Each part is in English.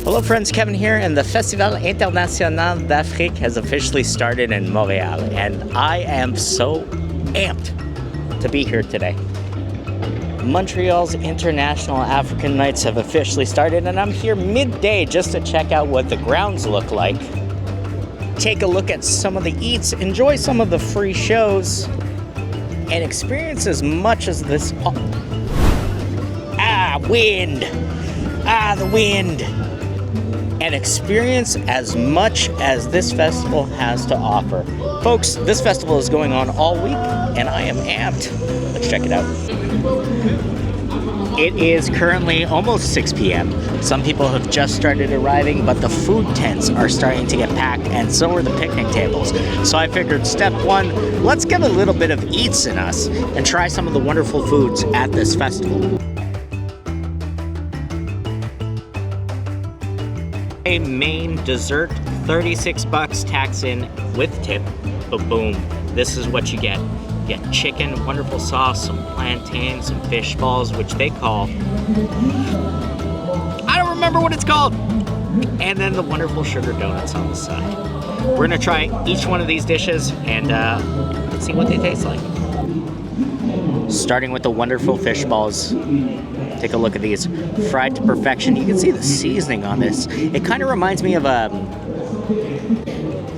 Hello friends, Kevin here, and the Festival International d'Afrique has officially started in Montreal, and I am so amped to be here today. Montreal's International African Nights have officially started, and I'm here midday just to check out what the grounds look like, take a look at some of the eats, enjoy some of the free shows, and experience as much as this... wind! The wind! And experience as much as this festival has to offer. Folks, this festival is going on all week, and I am amped. Let's check it out. It is currently almost 6 p.m. Some people have just started arriving, but the food tents are starting to get packed, and so are the picnic tables. So I figured step one, let's get a little bit of eats in us and try some of the wonderful foods at this festival. A main dessert, 36 bucks tax in with tip, but boom, this is what you get. You get chicken, wonderful sauce, some plantains, some fish balls, which they call, I don't remember what it's called, and then the wonderful sugar donuts on the side. We're gonna try each one of these dishes and let's see what they taste like. Starting with the wonderful fish balls. Take a look at these, fried to perfection. You can see the seasoning on this. It kind of reminds me of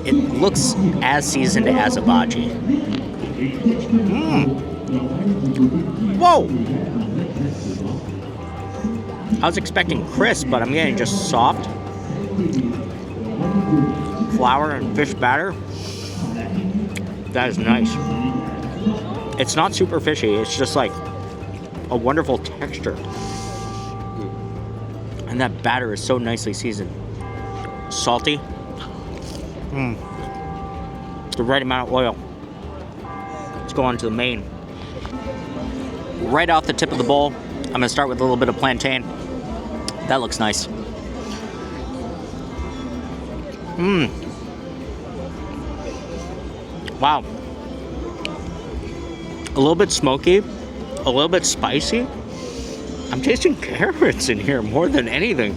it looks as seasoned as a bhaji. Whoa! I was expecting crisp, but I'm getting just soft flour and fish batter. That is nice. It's not super fishy, it's just like a wonderful texture. And that batter is so nicely seasoned. Salty. The right amount of oil. Let's go on to the main. Right off the tip of the bowl, I'm gonna start with a little bit of plantain. That looks nice. Wow. A little bit smoky, a little bit spicy. I'm tasting carrots in here more than anything.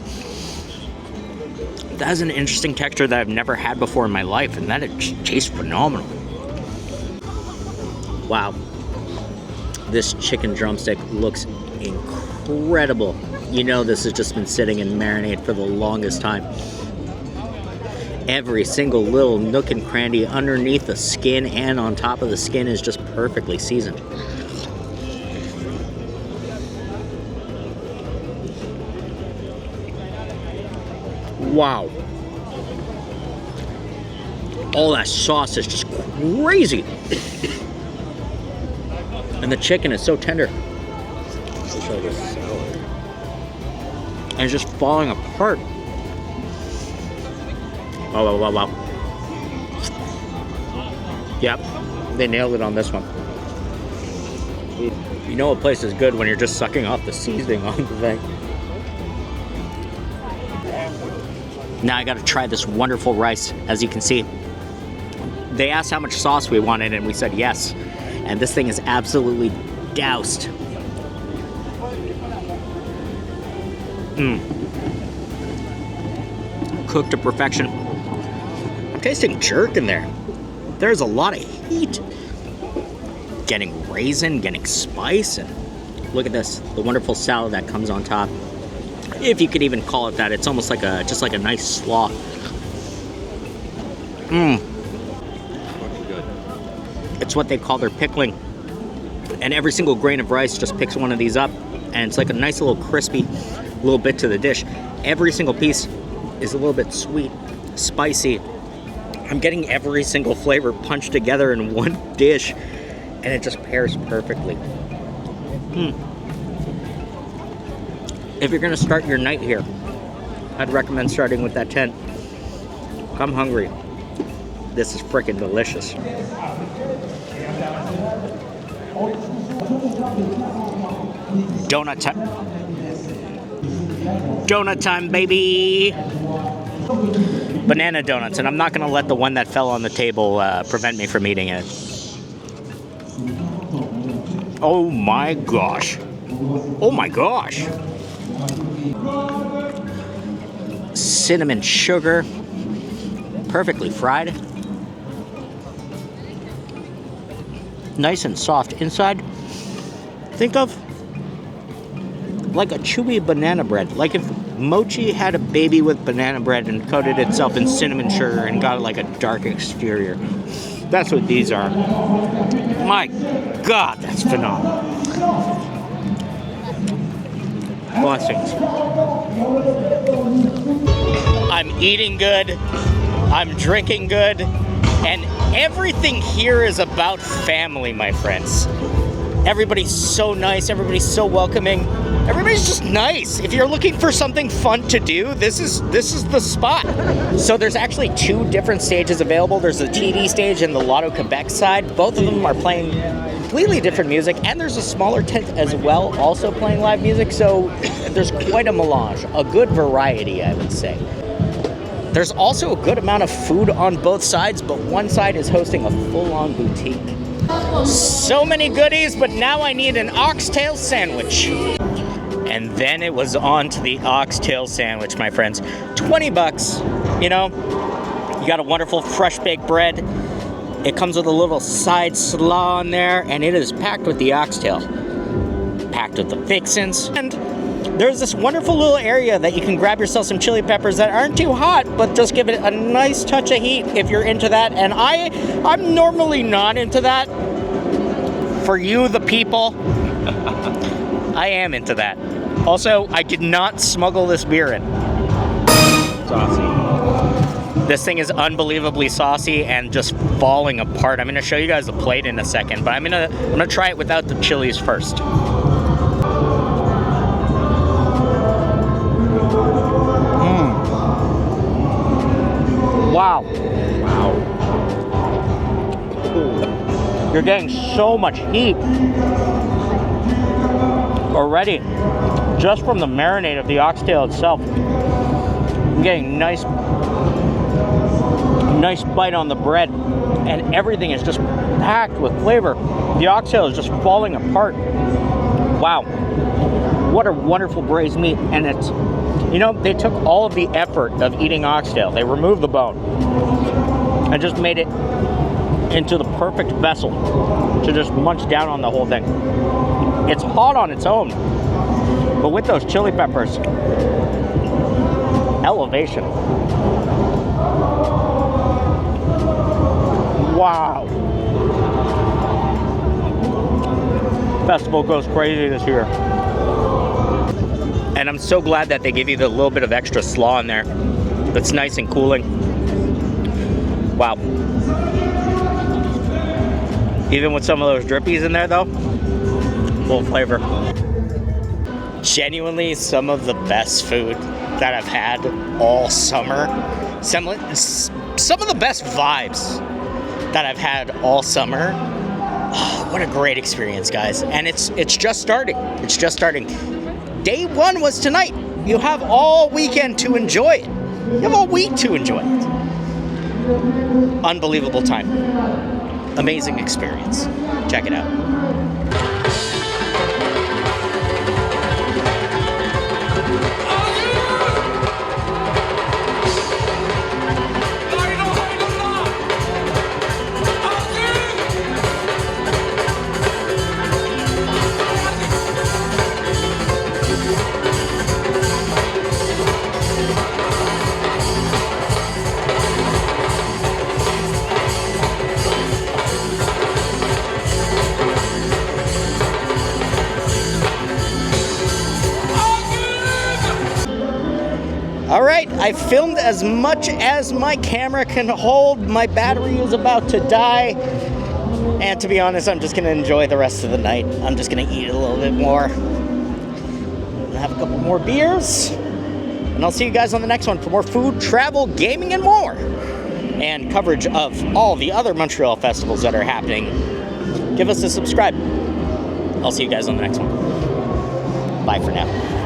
That has an interesting texture that I've never had before in my life, and that it tastes phenomenal. Wow. This chicken drumstick looks incredible. You know this has just been sitting in marinade for the longest time. Every single little nook and cranny underneath the skin and on top of the skin is just perfectly seasoned. Wow. All that sauce is just crazy. And the chicken is so tender. And it's just falling apart. Wow. Yep, they nailed it on this one. You know a place is good when you're just sucking off the seasoning on the thing. Now I gotta try this wonderful rice. As you can see, they asked how much sauce we wanted and we said yes. And this thing is absolutely doused. Cooked to perfection. I'm tasting jerk in there. There's a lot of heat. Getting raisin, getting spice, and look at this, the wonderful salad that comes on top. If you could even call it that, it's almost like just like a nice slaw. It's what they call their pickling. And every single grain of rice just picks one of these up, and it's like a nice little crispy little bit to the dish. Every single piece is a little bit sweet, spicy. I'm getting every single flavor punched together in one dish, and it just pairs perfectly. If you're gonna start your night here, I'd recommend starting with that tent. I'm hungry. This is freaking delicious. Donut time. Donut time, baby! Banana donuts, and I'm not gonna let the one that fell on the table prevent me from eating it. Oh my gosh. Oh my gosh. cinnamon sugar, perfectly fried. Nice and soft inside. Think of like a chewy banana bread. Like if mochi had a baby with banana bread and coated itself in cinnamon sugar and got like a dark exterior. That's what these are. My God, that's phenomenal. Blessings. I'm eating good. I'm drinking good. And everything here is about family, my friends. Everybody's so nice. Everybody's so welcoming. Everybody's just nice. If you're looking for something fun to do, this is the spot. So there's actually two different stages available. There's the TD stage and the Lotto Quebec side. Both of them are playing completely different music, and there's a smaller tent as well, also playing live music. So there's quite a melange, a good variety, I would say. There's also a good amount of food on both sides, but one side is hosting a full-on boutique. So many goodies, but now I need an oxtail sandwich. And then it was on to the oxtail sandwich, my friends. 20 bucks, you know, you got a wonderful fresh baked bread. It comes with a little side slaw on there, and it is packed with the oxtail. Packed with the fixins. And there's this wonderful little area that you can grab yourself some chili peppers that aren't too hot, but just give it a nice touch of heat if you're into that. And I'm normally not into that. For you, the people, I am into that. Also, I did not smuggle this beer in. Saucy. This thing is unbelievably saucy and just falling apart. I'm gonna show you guys the plate in a second, but I'm gonna try it without the chilies first. Wow. Wow. You're getting so much heat already just from the marinade of the oxtail itself. I'm getting nice bite on the bread, and everything is just packed with flavor. The oxtail is just falling apart. Wow. What a wonderful braised meat. And it's, you know, they took all of the effort of eating oxtail. They removed the bone and just made it into the perfect vessel to just munch down on the whole thing. It's hot on its own, but with those chili peppers, elevation. Wow. Festival goes crazy this year. And I'm so glad that they give you the little bit of extra slaw in there. That's nice and cooling. Wow. Even with some of those drippies in there though, full flavor. Genuinely some of the best food that I've had all summer. Some of the best vibes that I've had all summer. Oh, what a great experience, guys. And it's just starting. It's just starting. Day one was tonight. You have all weekend to enjoy it. You have all week to enjoy it. Unbelievable time. Amazing experience. Check it out. All right, I filmed as much as my camera can hold. My battery is about to die. And to be honest, I'm just gonna enjoy the rest of the night. I'm just gonna eat a little bit more. Have a couple more beers. And I'll see you guys on the next one for more food, travel, gaming, and more. And coverage of all the other Montreal festivals that are happening. Give us a subscribe. I'll see you guys on the next one. Bye for now.